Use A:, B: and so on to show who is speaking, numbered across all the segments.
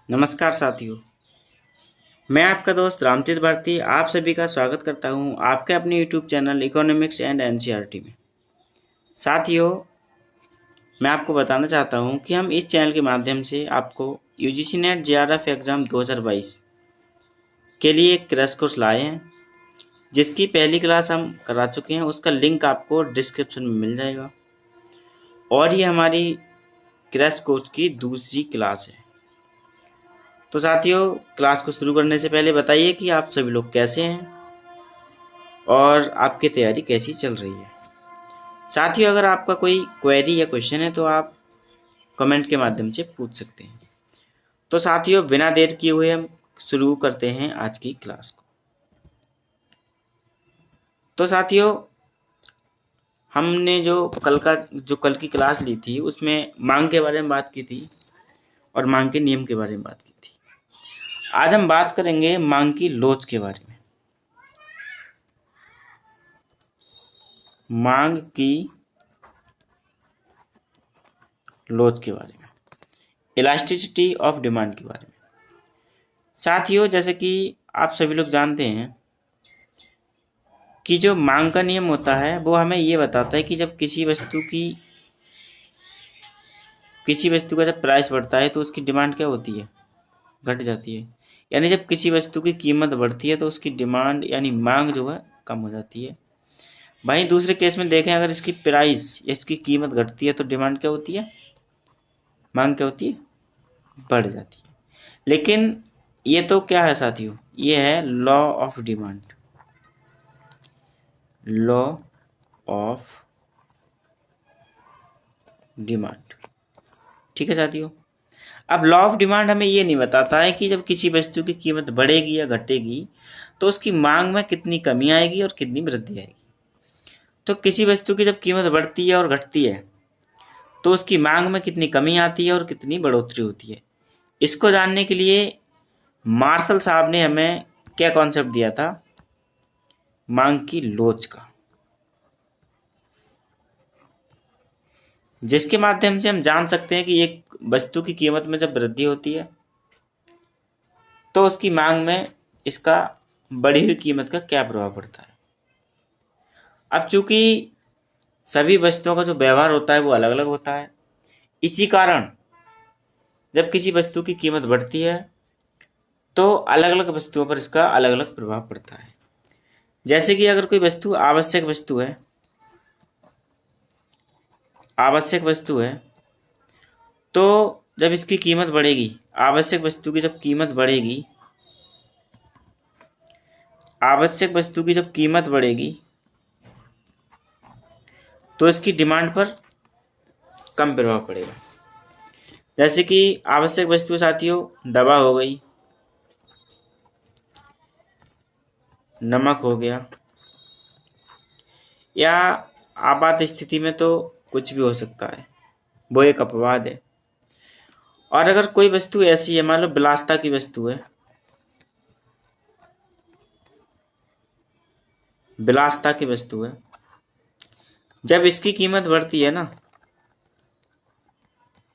A: नमस्कार साथियों, मैं आपका दोस्त रामतीर्थ भारती आप सभी का स्वागत करता हूं आपके अपने YouTube channel economics and NCERT में। साथियों, मैं आपको बताना चाहता हूं कि हम इस चैनल के माध्यम से आपको यूजीसी नेट जेआरएफ एग्ज़ाम 2022 के लिए एक क्रैश कोर्स लाए हैं, जिसकी पहली क्लास हम करा चुके हैं। उसका लिंक आपको डिस्क्रिप्शन में मिल जाएगा और ये हमारी क्रैश कोर्स की दूसरी क्लास है। तो साथियों, क्लास को शुरू करने से पहले बताइए कि आप सभी लोग कैसे हैं और आपकी तैयारी कैसी चल रही है। साथियों, अगर आपका कोई क्वेरी या क्वेश्चन है तो आप कमेंट के माध्यम से पूछ सकते हैं। तो साथियों, बिना देर किए हुए हम शुरू करते हैं आज की क्लास को। तो साथियों, हमने जो कल की क्लास ली थी उसमें मांग के बारे में बात की थी और मांग के नियम के बारे में बात की थी। आज हम बात करेंगे मांग की लोच के बारे में। मांग की लोच के बारे में, इलास्टिसिटी ऑफ डिमांड के बारे में। साथियों, जैसे कि आप सभी लोग जानते हैं कि जो मांग का नियम होता है वो हमें ये बताता है कि जब किसी वस्तु का जब प्राइस बढ़ता है तो उसकी डिमांड क्या होती है, घट जाती है। यानी जब किसी वस्तु की कीमत बढ़ती है तो उसकी डिमांड यानी मांग जो है कम हो जाती है। वहीं दूसरे केस में देखें, अगर इसकी प्राइस इसकी कीमत घटती है तो डिमांड क्या होती है, मांग क्या होती है, बढ़ जाती है। लेकिन ये तो क्या है साथियों, ये है law of demand. Law of demand, ठीक है साथियों। अब लॉ ऑफ डिमांड हमें ये नहीं बताता है कि जब किसी वस्तु की कीमत बढ़ेगी या घटेगी तो उसकी मांग में कितनी कमी आएगी और कितनी वृद्धि आएगी। तो किसी वस्तु की जब कीमत बढ़ती है और घटती है तो उसकी मांग में कितनी कमी आती है और कितनी बढ़ोतरी होती है। इसको जानने के लिए मार्शल साहब ने हमें क्या कॉन्सेप्ट दिया था, मांग की लोच का, जिसके माध्यम से हम जान सकते हैं कि एक वस्तु की कीमत में जब वृद्धि होती है तो उसकी मांग में इसका बढ़ी हुई कीमत का क्या प्रभाव पड़ता है। अब चूंकि सभी वस्तुओं का जो व्यवहार होता है वो अलग अलग होता है, इसी कारण जब किसी वस्तु की कीमत बढ़ती है तो अलग अलग वस्तुओं पर इसका अलग अलग प्रभाव पड़ता है। जैसे कि अगर कोई वस्तु आवश्यक वस्तु है तो जब इसकी कीमत बढ़ेगी, आवश्यक वस्तु की जब कीमत बढ़ेगी, आवश्यक वस्तु की जब कीमत बढ़ेगी तो इसकी डिमांड पर कम प्रभाव पड़ेगा। जैसे कि आवश्यक वस्तु साथियों दवा हो गई, नमक हो गया, या आपात स्थिति में तो कुछ भी हो सकता है, वो एक अपवाद है। और अगर कोई वस्तु ऐसी है, मान लो विलासिता की वस्तु है, विलासिता की वस्तु है, जब इसकी कीमत बढ़ती है ना,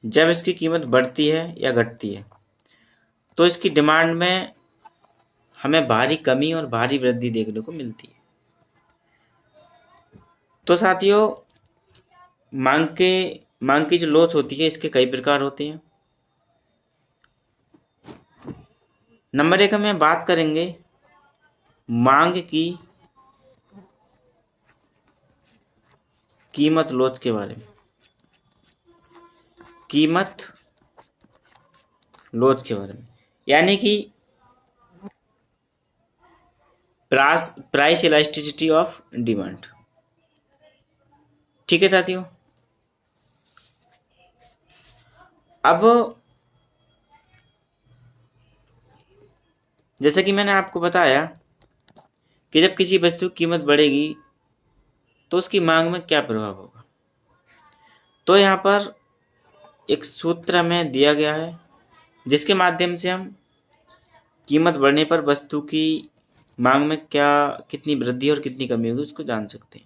A: जब इसकी कीमत बढ़ती है या घटती है तो इसकी डिमांड में हमें भारी कमी और भारी वृद्धि देखने को मिलती है। तो साथियों, मांग की जो लोच होती है इसके कई प्रकार होते हैं। नंबर 1 में बात करेंगे मांग की कीमत लोच के बारे में। कीमत लोच के बारे में यानी कि प्राइस इलास्टिसिटी ऑफ डिमांड, ठीक है साथियों। अब जैसे कि मैंने आपको बताया कि जब किसी वस्तु की कीमत बढ़ेगी तो उसकी मांग में क्या प्रभाव होगा, तो यहाँ पर एक सूत्र हमें दिया गया है जिसके माध्यम से हम कीमत बढ़ने पर वस्तु की मांग में कितनी वृद्धि और कितनी कमी होगी उसको जान सकते हैं।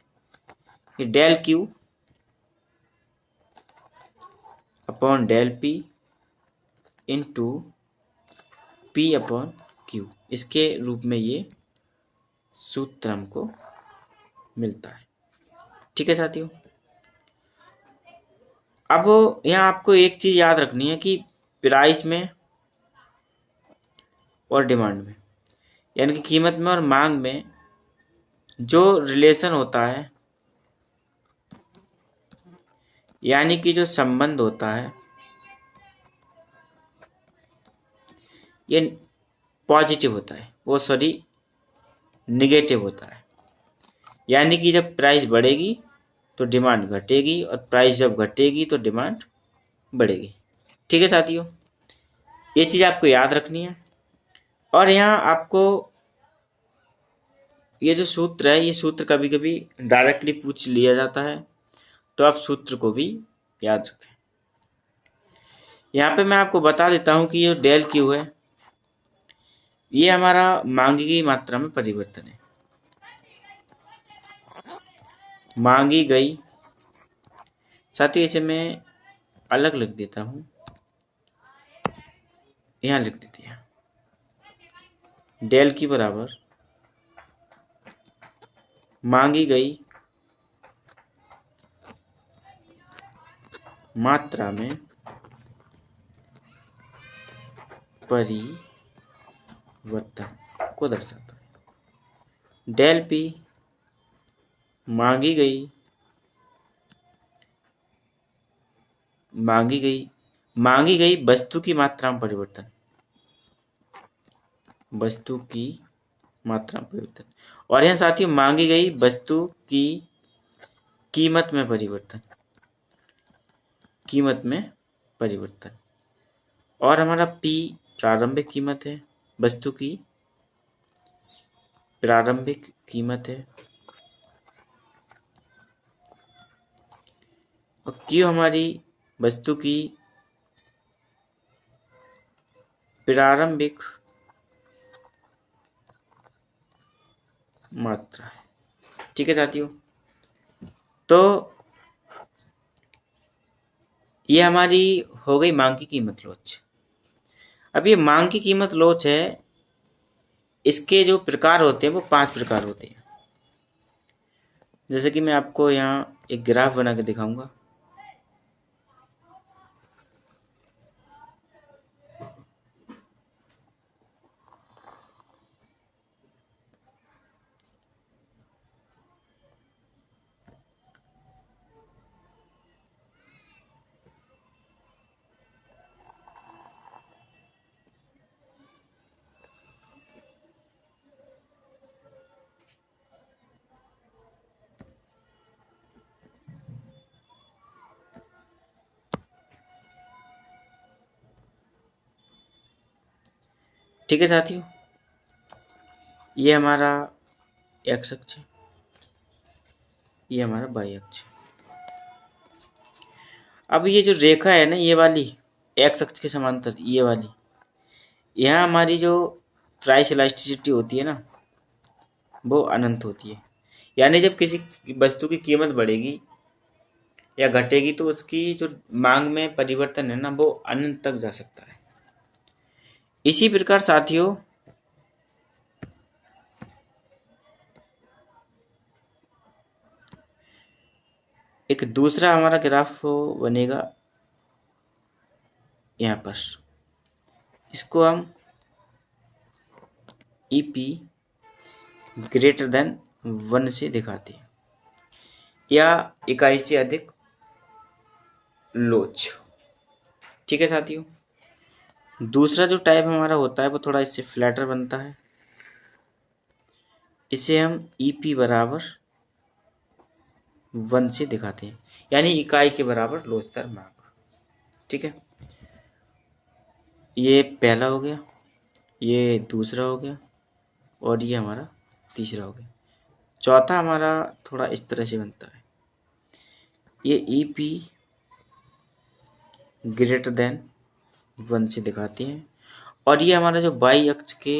A: ये del Q upon del P into P upon Q, इसके रूप में ये सूत्र हमको मिलता है। ठीक है साथियों, अब यहाँ आपको एक चीज याद रखनी है कि प्राइस में और डिमांड में, यानी कि कीमत में और मांग में जो रिलेशन होता है, यानी कि जो संबंध होता है, ये पॉजिटिव होता है, वो सॉरी निगेटिव होता है। यानी कि जब प्राइस बढ़ेगी तो डिमांड घटेगी और प्राइस जब घटेगी तो डिमांड बढ़ेगी। ठीक है साथियों, ये चीज आपको याद रखनी है। और यहाँ आपको ये जो सूत्र है, ये सूत्र कभी कभी डायरेक्टली पूछ लिया जाता है, तो आप सूत्र को भी याद रखें। यहाँ पे मैं आपको बता देता हूँ कि ये डेल क्यू है, ये हमारा मांगी गई मात्रा में परिवर्तन है। मांगी गई, साथियों इसे मैं अलग लिख देता हूँ, यहाँ लिख देते हैं डेल की बराबर मांगी गई मात्रा में परिवर्तन को दर्शाता है। डेल पी मांगी गई वस्तु की मात्रा में परिवर्तन, वस्तु की मात्रा में परिवर्तन। और यहाँ साथियों मांगी गई वस्तु की कीमत में परिवर्तन, कीमत में परिवर्तन। और हमारा P प्रारंभिक कीमत है, वस्तु की प्रारंभिक कीमत है, और Q हमारी वस्तु की प्रारंभिक मात्रा है। ठीक है साथियों, तो ये हमारी हो गई मांग की कीमत लोच। अब ये मांग की कीमत लोच है, इसके जो प्रकार होते हैं वो 5 प्रकार होते हैं। जैसे कि मैं आपको यहाँ एक ग्राफ बना के दिखाऊंगा। ठीक है साथियों, ये हमारा एक्स अक्ष है, ये हमारा वाई अक्ष है। अब ये जो रेखा है ना, ये वाली एक्स अक्ष के समांतर, ये वाली, यहाँ हमारी जो प्राइस इलास्टिसिटी होती है ना, वो अनंत होती है। यानी जब किसी वस्तु की कीमत बढ़ेगी या घटेगी तो उसकी जो मांग में परिवर्तन है ना, वो अनंत तक जा सकता है। इसी प्रकार साथियों एक दूसरा हमारा ग्राफ बनेगा यहाँ पर, इसको हम ईपी ग्रेटर देन 1 से दिखाते हैं, या इकाई से अधिक लोच। ठीक है साथियों, दूसरा जो टाइप हमारा होता है वो थोड़ा इससे फ्लैटर बनता है, इसे हम ईपी बराबर 1 से दिखाते हैं, यानी इकाई के बराबर लोचदार माप। ठीक है, ये पहला हो गया, ये दूसरा हो गया, और ये हमारा तीसरा हो गया। चौथा हमारा थोड़ा इस तरह से बनता है, ये ईपी ग्रेटर देन 1 से दिखाते हैं, और ये हमारा जो वाई अक्ष के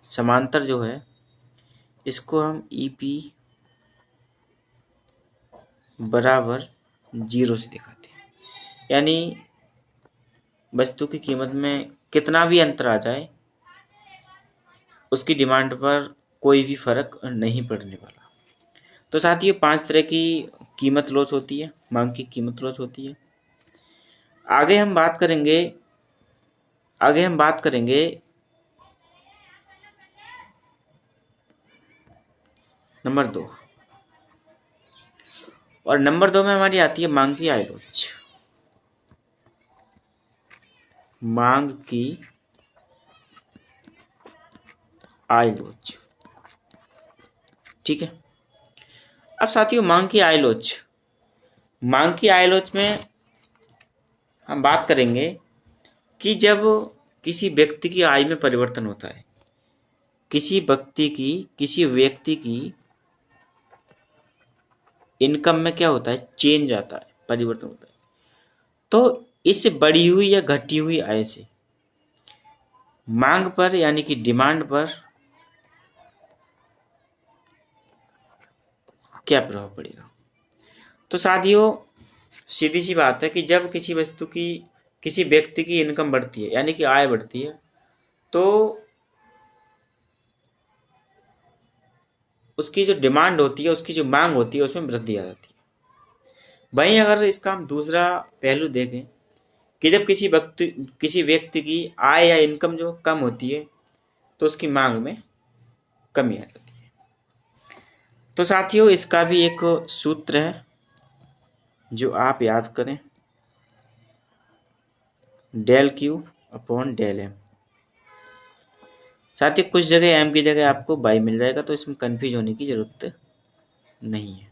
A: समांतर जो है, इसको हम ईपी बराबर 0 से दिखाते हैं। यानी वस्तु की कीमत में कितना भी अंतर आ जाए उसकी डिमांड पर कोई भी फर्क नहीं पड़ने वाला। तो साथियों 5 तरह की कीमत लॉस होती है, मांग की कीमत लॉस होती है। आगे हम बात करेंगे नंबर 2, और नंबर 2 में हमारी आती है मांग की आय लोच। मांग की आय लोच, ठीक है। अब साथियों मांग की आय लोच में हम बात करेंगे कि जब किसी व्यक्ति की आय में परिवर्तन होता है, किसी व्यक्ति की इनकम में क्या होता है, चेंज आता है, परिवर्तन होता है। तो इस बढ़ी हुई या घटी हुई आय से मांग पर यानी कि डिमांड पर क्या प्रभाव पड़ेगा। तो साथियों सीधी सी बात है कि जब किसी व्यक्ति की इनकम बढ़ती है यानी कि आय बढ़ती है, तो उसकी जो डिमांड होती है, उसकी जो मांग होती है, उसमें वृद्धि आ जाती है। वहीं अगर इसका हम दूसरा पहलू देखें कि जब किसी व्यक्ति की आय या इनकम जो कम होती है, तो उसकी मांग में कमी आ जाती है। तो साथियों इसका भी एक सूत्र है जो आप याद करें, del Q upon del M. साथियों कुछ जगह एम की जगह आपको बाई मिल जाएगा, तो इसमें कंफ्यूज होने की जरूरत नहीं है।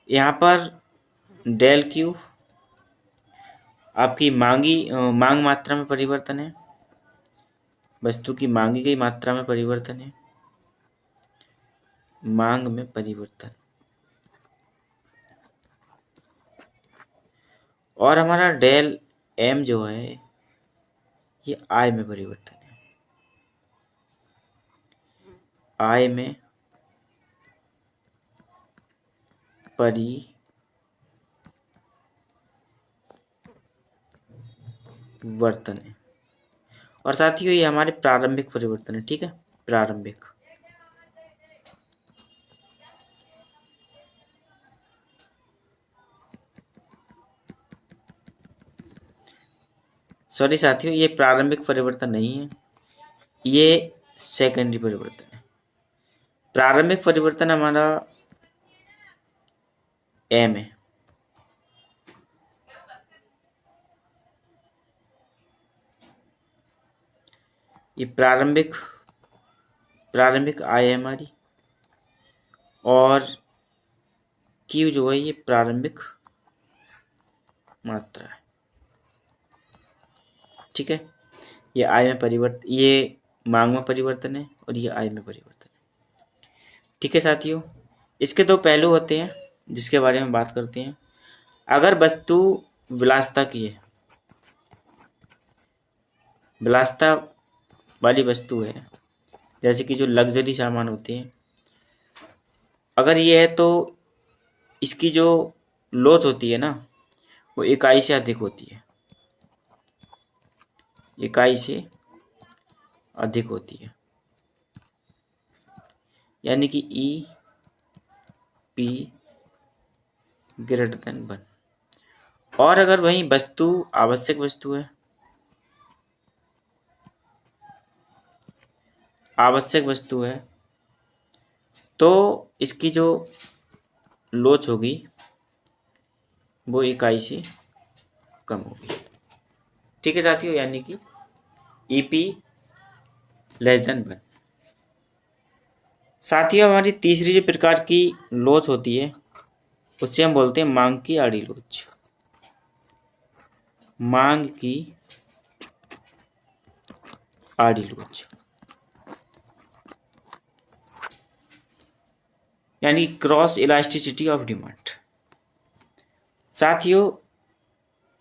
A: यहाँ पर डेल क्यू आपकी मांग मात्रा में परिवर्तन है, वस्तु की मांगी गई मात्रा में परिवर्तन है, मांग में परिवर्तन। और हमारा डेल एम जो है ये आय में परिवर्तन है, आय में परिवर्तन है। और साथियों ये हमारे प्रारंभिक परिवर्तन है, ठीक है, प्रारंभिक। सॉरी साथियों, ये प्रारंभिक परिवर्तन नहीं है, ये सेकेंडरी परिवर्तन है। प्रारंभिक परिवर्तन हमारा एम है, ये प्रारंभिक आय है हमारी, और क्यू जो है ये प्रारंभिक मात्रा है, ठीक है। ये आय में परिवर्तन, ये मांग में परिवर्तन है और ये आय में परिवर्तन है, ठीक है साथियों। इसके दो पहलू होते हैं जिसके बारे में बात करते हैं। अगर वस्तु विलासिता की है, विलासिता वाली वस्तु है, जैसे कि जो लग्जरी सामान होते हैं, अगर ये है तो इसकी जो लोच होती है ना, वो इकाई से अधिक होती है, इकाई से अधिक होती है, यानी कि ई पी ग्रेटर देन 1। और अगर वही वस्तु आवश्यक वस्तु है, तो इसकी जो लोच होगी वो इकाई से कम होगी, ठीक है साथियों, यानी कि ईपी लेस देन 1। साथियों हमारी तीसरी जो प्रकार की लोच होती है उससे हम बोलते हैं मांग की आड़ी लोच। मांग की आड़ी लोच यानी क्रॉस इलास्टिसिटी ऑफ डिमांड। साथियों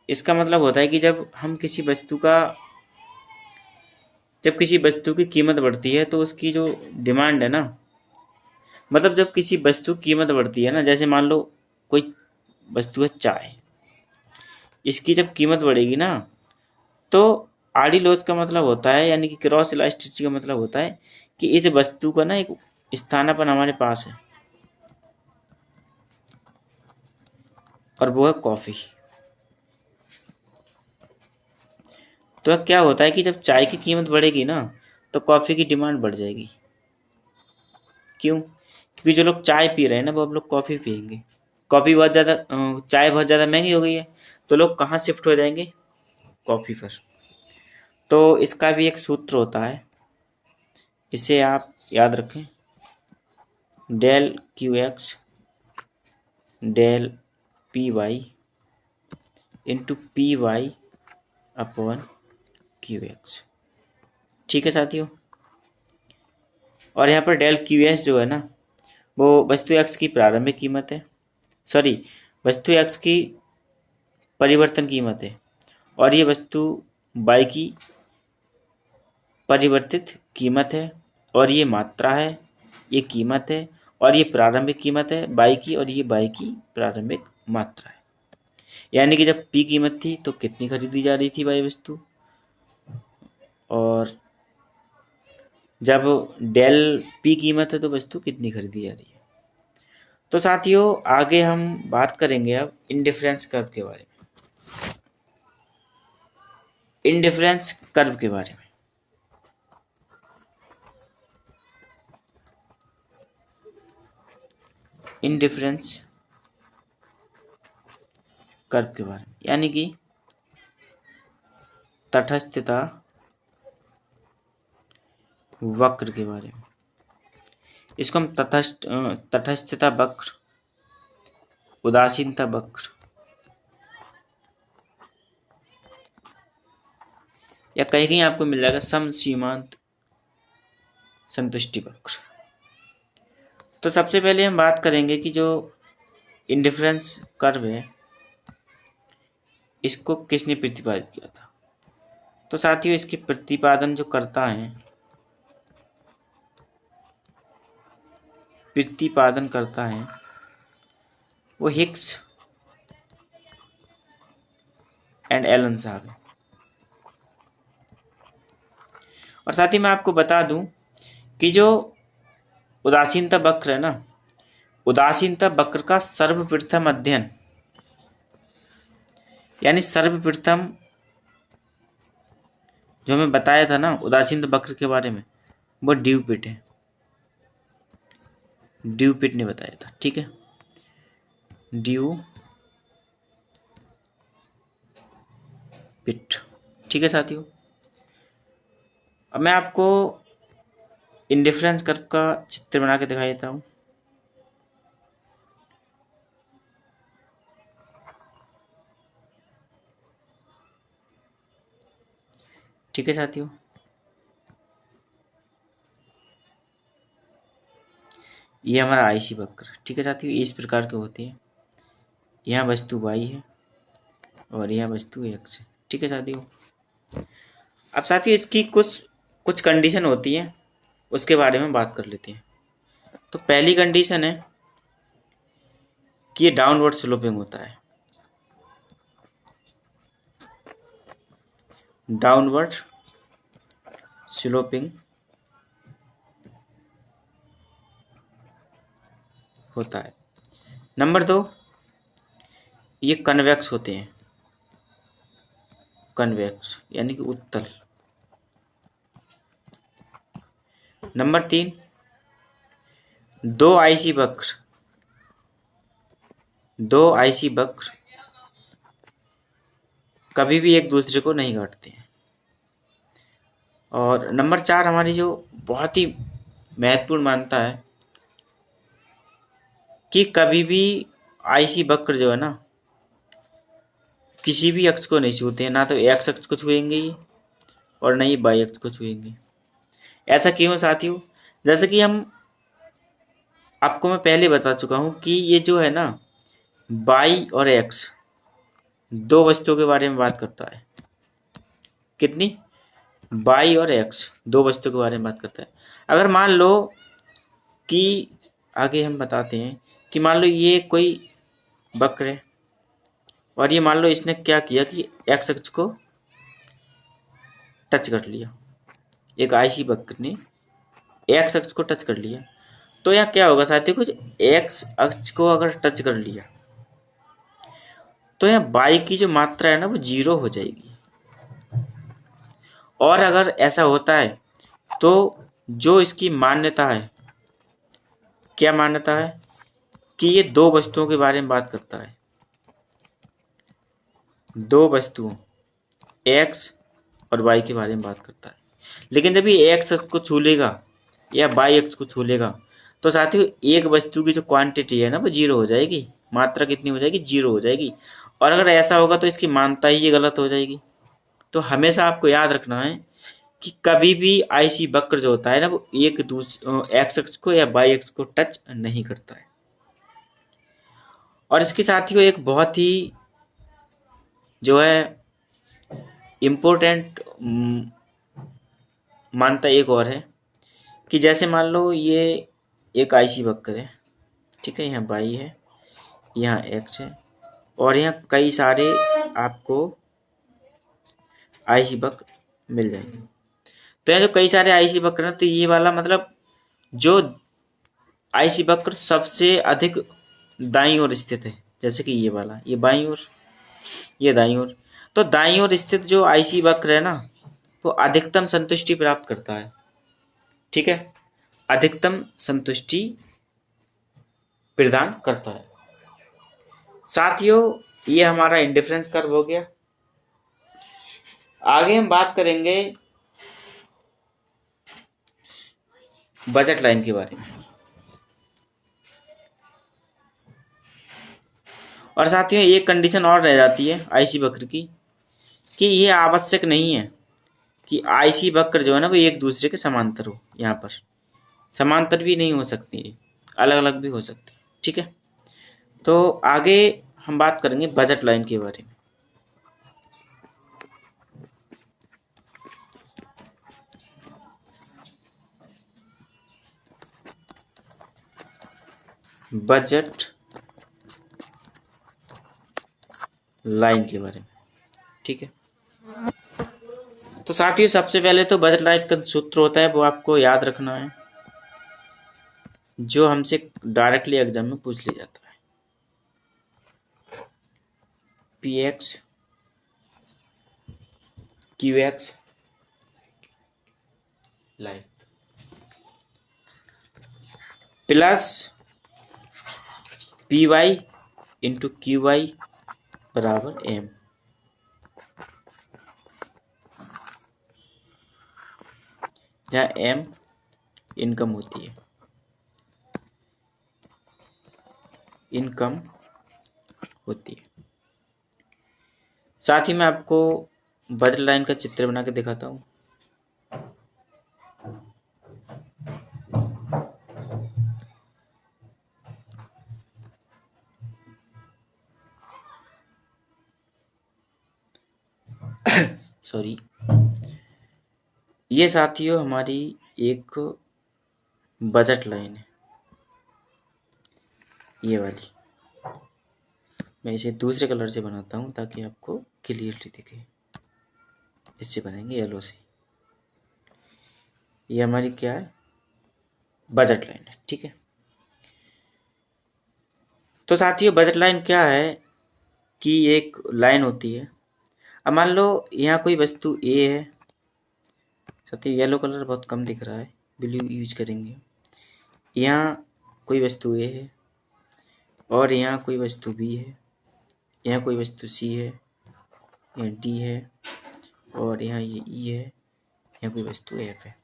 A: इसका मतलब होता है कि जब किसी वस्तु की कीमत बढ़ती है तो उसकी जो डिमांड है ना, मतलब जब किसी वस्तु की कीमत बढ़ती है ना, जैसे मान लो कोई वस्तु है चाय, इसकी जब कीमत बढ़ेगी ना, तो आड़ी लोच का मतलब होता है, यानी कि क्रॉस इलास्टिसिटी का मतलब होता है कि इस वस्तु का ना एक स्थानापन्न हमारे पास है, और वो है कॉफी। तो क्या होता है कि जब चाय की कीमत बढ़ेगी ना, तो कॉफी की डिमांड बढ़ जाएगी। क्यों? क्योंकि जो लोग चाय पी रहे हैं ना, वो अब लोग कॉफी पियेंगे। कॉफी बहुत ज़्यादा चाय बहुत ज़्यादा महंगी हो गई है, तो लोग कहाँ शिफ्ट हो जाएंगे? कॉफी पर। तो इसका भी एक सूत्र होता है, इसे आप याद रखें। Del Q X del P Y into P Y upon Q X. ठीक है साथियों। और यहाँ पर डेल क्यू एस जो है ना, वो वस्तु एक्स की प्रारंभिक कीमत है, सॉरी, वस्तु एक्स की परिवर्तन कीमत है, और ये वस्तु वाई की परिवर्तित कीमत है, और ये मात्रा है, ये कीमत है, और ये प्रारंभिक कीमत है बाई की, और ये बाई की प्रारंभिक मात्रा है। यानी कि जब पी कीमत थी तो कितनी खरीदी जा रही थी बाई वस्तु, और जब डेल पी कीमत है तो वस्तु कितनी खरीदी जा रही है। तो साथियों, आगे हम बात करेंगे अब इंडिफरेंस कर्व के बारे में। इंडिफरेंस कर्व के बारे में इंडिफरेंस कर्व के बारे में, यानी कि तटस्थता वक्र के बारे में। इसको हम तटस्थता वक्र, उदासीनता वक्र, या कहीं कहीं आपको मिल जाएगा सम सीमांत संतुष्टि वक्र। तो सबसे पहले हम बात करेंगे कि जो इंडिफरेंस कर्व है, इसको किसने प्रतिपादित किया था। तो साथियों, इसके प्रतिपादन जो करता है, वो हिग्स एंड एलन साहब है। और साथ ही मैं आपको बता दूं कि जो उदासीनता वक्र है ना, उदासीनता वक्र का सर्वप्रथम अध्ययन, यानी सर्वप्रथम जो हमें बताया था ना उदासीनता वक्र के बारे में, वो ड्यूपिट है। ड्यूपिट ने बताया था। ठीक है, ड्यूपिट। ठीक है साथियों, अब मैं आपको इंडिफरेंस कर्व का चित्र बना के दिखा देता हूँ। ठीक है साथियों, ये हमारा आईसी वक्र। ठीक है साथियों, इस प्रकार के होते हैं। यहाँ वस्तु वाई है और यहाँ वस्तु एक्स है। ठीक है साथियों, अब साथियों इसकी कुछ कुछ कंडीशन होती है, उसके बारे में बात कर लेते हैं। तो पहली कंडीशन है कि ये डाउनवर्ड स्लोपिंग होता है। डाउनवर्ड स्लोपिंग होता है। नंबर 2, ये कन्वेक्स होते हैं। कन्वेक्स यानी कि उत्तल। नंबर 3, दो आईसी वक्र कभी भी एक दूसरे को नहीं काटते हैं। और नंबर 4 हमारी जो बहुत ही महत्वपूर्ण मानता है कि कभी भी आईसी वक्र जो है ना, किसी भी अक्ष को नहीं छूते हैं, ना तो एक्स अक्ष को छुएंगे और न ही वाई अक्ष को छुएंगे। ऐसा क्यों साथियों? जैसे कि आपको मैं पहले बता चुका हूं कि ये जो है ना, वाई और एक्स दो वस्तुओं के बारे में बात करता है। कितनी? वाई और एक्स दो वस्तुओं के बारे में बात करता है। अगर मान लो कि आगे हम बताते हैं कि मान लो ये कोई वक्र है और ये मान लो इसने क्या किया कि एक्स अक्ष को टच कर लिया, एक आईसी वक्र ने एक्स अक्ष को टच कर लिया, तो यहाँ क्या होगा साथियों, कुछ एक्स अक्ष को अगर टच कर लिया तो यहाँ बाई की जो मात्रा है ना वो 0 हो जाएगी। और अगर ऐसा होता है तो जो इसकी मान्यता है, क्या मान्यता है कि ये दो वस्तुओं के बारे में बात करता है, दो वस्तुओं एक्स और वाई के बारे में बात करता है। लेकिन जब ये एक्स अक्ष को छू लेगा या वाई अक्ष को छू लेगा तो साथियों एक वस्तु की जो क्वांटिटी है ना वो 0 हो जाएगी, मात्रा कितनी हो जाएगी, 0 हो जाएगी। और अगर ऐसा होगा तो इसकी मानता ही ये गलत हो जाएगी। तो हमेशा आपको याद रखना है कि कभी भी आईसी वक्र जो होता है ना वो एक दूसरे एक्स अक्ष को या वाई अक्ष को टच नहीं करता है। और इसके साथियों एक बहुत ही जो है इम्पोर्टेंट मानता एक और है कि जैसे मान लो ये एक आईसी वक्र है, ठीक है, यहाँ वाई है, यहाँ एक्स है और यहाँ कई सारे आपको आईसी वक्र मिल जाएंगे। तो यहाँ जो कई सारे आईसी वक्र हैं तो ये वाला मतलब जो आईसी वक्र सबसे अधिक दाईं ओर स्थित है, जैसे कि ये वाला, ये बाईं ओर, ये दाईं ओर, तो दाईं ओर स्थित जो आईसी वक्र है ना वो अधिकतम संतुष्टि प्राप्त करता है, ठीक है, अधिकतम संतुष्टि प्रदान करता है। साथियों ये हमारा इंडिफरेंस कर्व हो गया। आगे हम बात करेंगे बजट लाइन के बारे में। और साथियों एक कंडीशन और रह जाती है आईसी वक्र की कि ये आवश्यक नहीं है कि आईसी वक्र जो है ना वो एक दूसरे के समांतर हो। यहाँ पर समांतर भी नहीं हो सकती, अलग अलग भी हो सकती, ठीक है। तो आगे हम बात करेंगे बजट लाइन के बारे में। बजट लाइन के बारे में, ठीक है। तो साथियों सबसे पहले तो बजट लाइन का सूत्र होता है वो आपको याद रखना है, जो हमसे डायरेक्टली एग्जाम में पूछ लिया जाता है। P X Q X line plus P Y into Q Y बराबर एम। जहाँ एम इनकम होती है, इनकम होती है। साथ ही मैं आपको बजट लाइन का चित्र बना के दिखाता हूँ। सॉरी, ये साथियों हमारी एक बजट लाइन है, ये वाली। मैं इसे दूसरे कलर से बनाता हूँ ताकि आपको क्लियरली दिखे। इससे बनाएंगे येलो से। ये हमारी क्या है, बजट लाइन है, ठीक है। तो साथियों बजट लाइन क्या है कि एक लाइन होती है। अब मान लो यहाँ कोई वस्तु ए है, साथियों येलो कलर बहुत कम दिख रहा है, ब्लू यूज करेंगे। यहाँ कोई वस्तु ए है और यहाँ कोई वस्तु बी है, यहाँ कोई वस्तु सी है, यहाँ डी है और यहाँ ये ई है, यहाँ कोई वस्तु एफ है।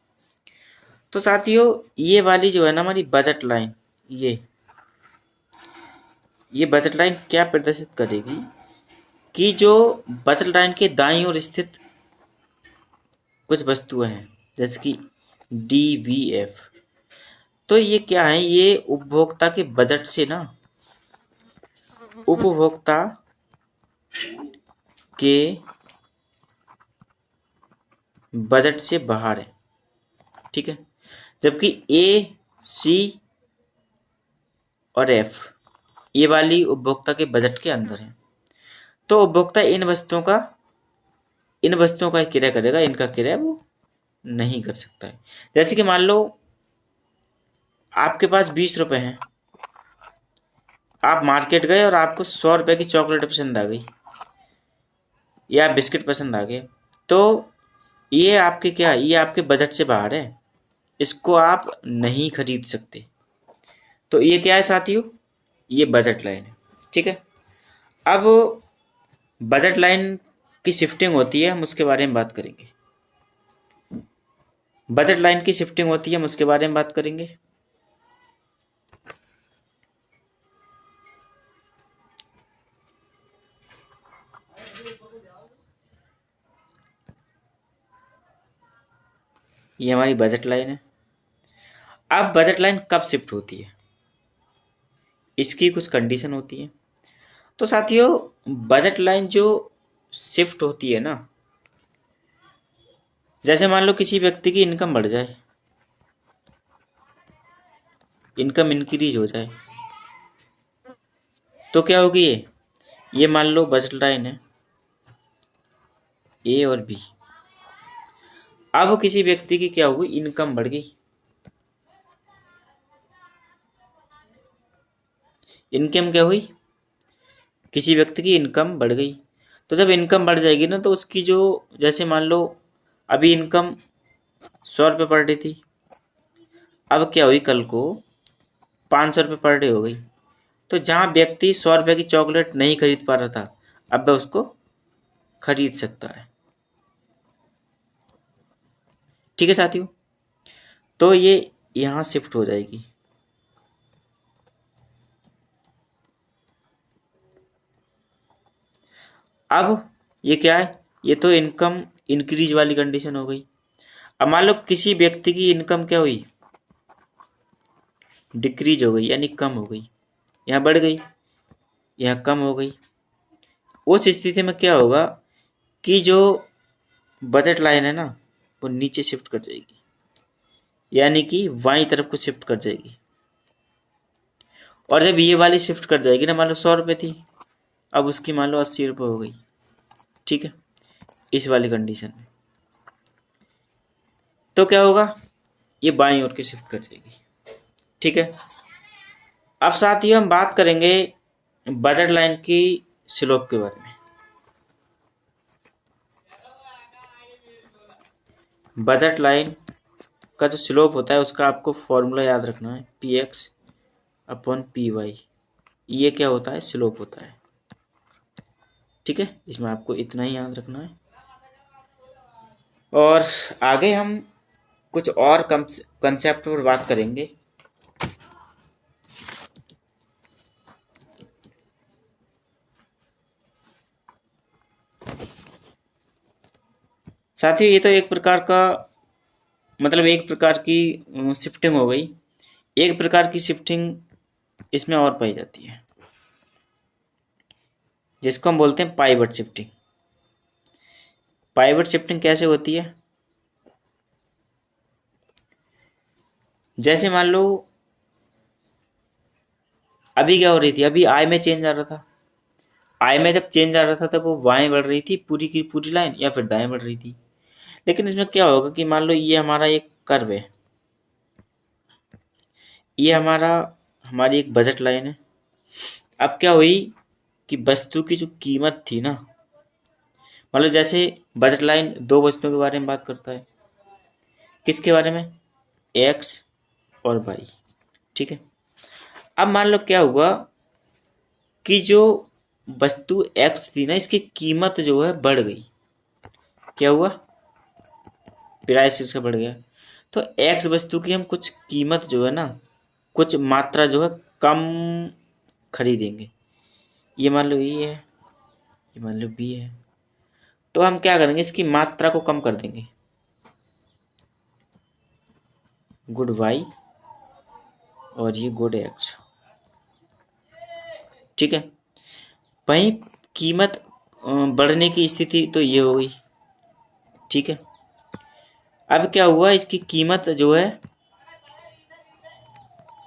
A: तो साथियों ये वाली जो है ना हमारी बजट लाइन, ये बजट लाइन क्या प्रदर्शित करेगी कि जो बजट लाइन के दाईं ओर स्थित कुछ वस्तुएं हैं जैसे कि डी वी एफ, तो ये क्या है, ये उपभोक्ता के बजट से ना, उपभोक्ता के बजट से बाहर है, ठीक है। जबकि ए सी और एफ ये वाली उपभोक्ता के बजट के अंदर है। तो उपभोक्ता इन वस्तुओं का क्रय करेगा, इनका क्रय वो नहीं कर सकता है। जैसे कि मान लो आपके पास 20 रुपए हैं, आप मार्केट गए और आपको 100 रुपए की चॉकलेट पसंद आ गई या बिस्किट पसंद आ गए, तो ये आपके बजट से बाहर है, इसको आप नहीं खरीद सकते। तो ये क्या है साथियों, ये बजट लाइन है। ठीक है, अब बजट लाइन की शिफ्टिंग होती है, हम उसके बारे में बात करेंगे। बजट लाइन की शिफ्टिंग होती है, हम उसके बारे में बात करेंगे। ये हमारी बजट लाइन है। अब बजट लाइन कब शिफ्ट होती है, इसकी कुछ कंडीशन होती है। तो साथियों, बजट लाइन जो शिफ्ट होती है ना, जैसे मान लो किसी व्यक्ति की इनकम बढ़ जाए, इनकम इंक्रीज हो जाए, तो क्या होगी ये मान लो बजट लाइन है ए और बी। अब किसी व्यक्ति की क्या हुई, इनकम बढ़ गई, इनकम क्या हुई, किसी व्यक्ति की इनकम बढ़ गई। तो जब इनकम बढ़ जाएगी ना, तो उसकी जो, जैसे मान लो अभी इनकम 100 रुपये पर डे थी, अब क्या हुई, कल को 500 रुपये पर डे हो गई। तो जहाँ व्यक्ति 100 रुपये की चॉकलेट नहीं खरीद पा रहा था, अब वह उसको खरीद सकता है। ठीक है साथियों, तो ये यहाँ शिफ्ट हो जाएगी। अब ये क्या है, ये तो इनकम इंक्रीज वाली कंडीशन हो गई। अब मान लो किसी व्यक्ति की इनकम क्या हुई, डिक्रीज हो गई, यानी कम हो गई। यहाँ बढ़ गई, यहाँ कम हो गई। उस स्थिति में क्या होगा कि जो बजट लाइन है ना, वो नीचे शिफ्ट कर जाएगी, यानी कि बाईं तरफ को शिफ्ट कर जाएगी। और जब ये वाली शिफ्ट कर जाएगी ना, मान लो 100 रुपये थी, अब उसकी मान लो 80 रुपये हो गई। ठीक है, इस वाली कंडीशन में तो क्या होगा, ये बाईं ओर की शिफ्ट कर जाएगी। ठीक है, अब साथ ही हम बात करेंगे बजट लाइन की स्लोप के बारे में। बजट लाइन का जो स्लोप होता है, उसका आपको फॉर्मूला याद रखना है, P X upon P Y. ये क्या होता है, स्लोप होता है। ठीक है, इसमें आपको इतना ही याद रखना है। और आगे हम कुछ और कंसेप्ट पर बात करेंगे। साथियों, ये तो एक प्रकार का, मतलब एक प्रकार की शिफ्टिंग हो गई। एक प्रकार की शिफ्टिंग इसमें और पाई जाती है, जिसको हम बोलते हैं पाइवट शिफ्टिंग। पाइवट शिफ्टिंग कैसे होती है, जैसे मान लो अभी क्या हो रही थी, अभी आई में चेंज आ रहा था। आई में जब चेंज आ रहा था, तब वो बाएं बढ़ रही थी पूरी की पूरी लाइन, या फिर दाएं बढ़ रही थी। लेकिन इसमें क्या होगा कि मान लो ये हमारा एक कर्व है, ये हमारी एक बजट लाइन है। अब क्या हुई कि वस्तु की जो कीमत थी ना, मान लो जैसे बजट लाइन दो वस्तुओं के बारे में बात करता है, किसके बारे में, एक्स और वाई। ठीक है, अब मान लो क्या हुआ कि जो वस्तु एक्स थी ना, इसकी कीमत जो है बढ़ गई। क्या हुआ, प्राइस इसका बढ़ गया। तो एक्स वस्तु की हम कुछ कीमत जो है ना, कुछ मात्रा जो है कम खरीदेंगे। ये मान लो ये है, ये मान लो बी है। तो हम क्या करेंगे, इसकी मात्रा को कम कर देंगे, गुड वाई और ये गुड एक्स। ठीक है, वहीं कीमत बढ़ने की स्थिति तो ये हो गई। ठीक है, अब क्या हुआ, इसकी कीमत जो है,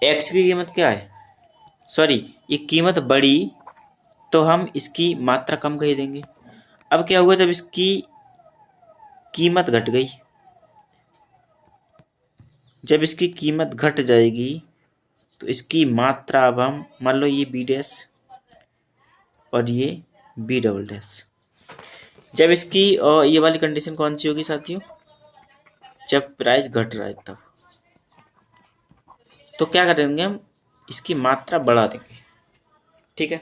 A: एक्स की कीमत क्या है, सॉरी, ये कीमत बढ़ी तो हम इसकी मात्रा कम कर देंगे। अब क्या हुआ, जब इसकी कीमत घट गई, जब इसकी कीमत घट जाएगी तो इसकी मात्रा अब हम मान लो ये बी डैश और ये बी डबल डैश। जब इसकी ये वाली कंडीशन कौन सी होगी साथियों, जब प्राइस घट रहा है तब। तो क्या करेंगे हम, इसकी मात्रा बढ़ा देंगे। ठीक है,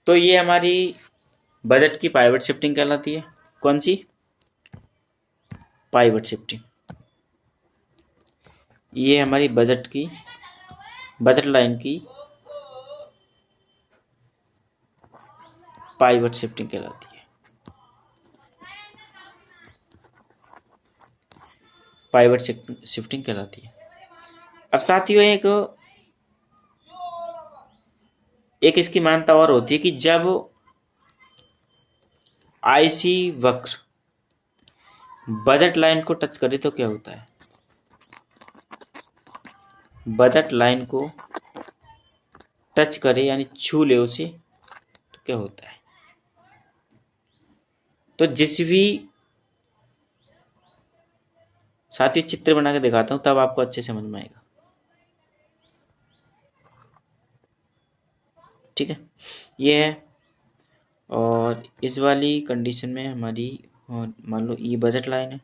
A: तो ये हमारी बजट की पाइवट शिफ्टिंग कहलाती है। कौन सी? Pivot shifting. ये हमारी बजट लाइन की पाइवट शिफ्टिंग कहलाती है। पाइवट शिफ्टिंग कहलाती है। अब साथियों एक इसकी मान्यता और होती है कि जब आईसी वक्र बजट लाइन को टच करे तो क्या होता है, बजट लाइन को टच करे यानी छू ले उसे तो क्या होता है। तो जिस भी साथियों चित्र बना के दिखाता हूं तब आपको अच्छे समझ में आएगा। ठीक है, ये है। और इस वाली कंडीशन में हमारी मान लो ये बजट लाइन है,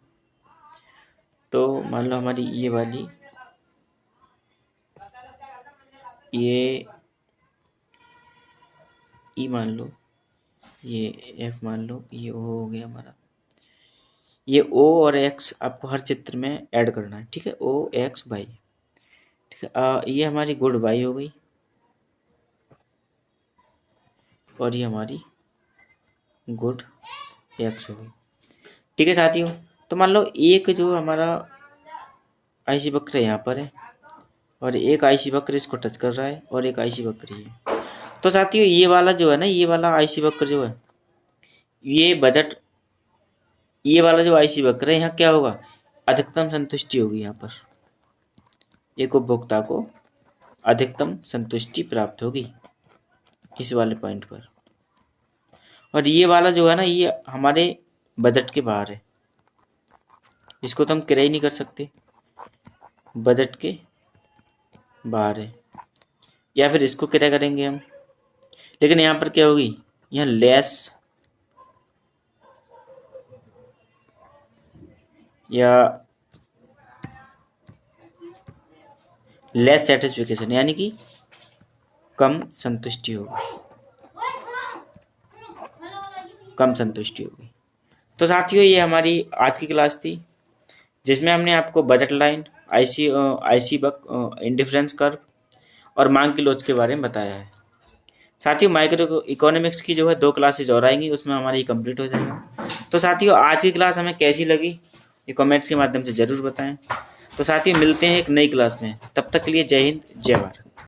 A: तो मान लो हमारी ये वाली ये ई मान लो, ये एफ मान लो, ये ओ हो गया हमारा। ये ओ और एक्स आपको हर चित्र में ऐड करना है। ठीक है, ओ एक्स वाई। ठीक है, ये हमारी गुड वाई हो गई और ये हमारी गुड एक्स हो गई। ठीक है साथियों, तो मान लो एक जो हमारा आईसी वक्र यहाँ पर है और एक आईसी वक्र इसको टच कर रहा है और एक आईसी वक्र ये। तो साथियों ये वाला जो है ना, ये वाला आईसी वक्र जो है, ये वाला जो आईसी वक्र है, यहाँ क्या होगा, अधिकतम संतुष्टि होगी। यहाँ पर एक उपभोक्ता को अधिकतम संतुष्टि प्राप्त होगी इस वाले पॉइंट पर। और ये वाला जो है ना, ये हमारे बजट के बाहर है, इसको तो हम क्रय नहीं कर सकते, बजट के बाहर है, या फिर इसको क्रय करेंगे हम। लेकिन यहाँ पर क्या होगी, यहाँ लेस सेटिस्फिकेशन यानी कि कम संतुष्टि होगी, कम संतुष्टि होगी। तो साथियों ये हमारी आज की क्लास थी, जिसमें हमने आपको बजट लाइन, आईसी बक, इंडिफरेंस कर्व और मांग की लोच के बारे में बताया है। साथियों माइक्रो इकोनॉमिक्स की जो है 2 क्लासेज और आएंगी, उसमें हमारी कंप्लीट हो जाएगा। तो साथियों आज की क्लास हमें कैसी लगी ये कमेंट्स के माध्यम से जरूर बताएं। तो साथियों मिलते हैं एक नई क्लास में, तब तक के लिए जय हिंद जय भारत।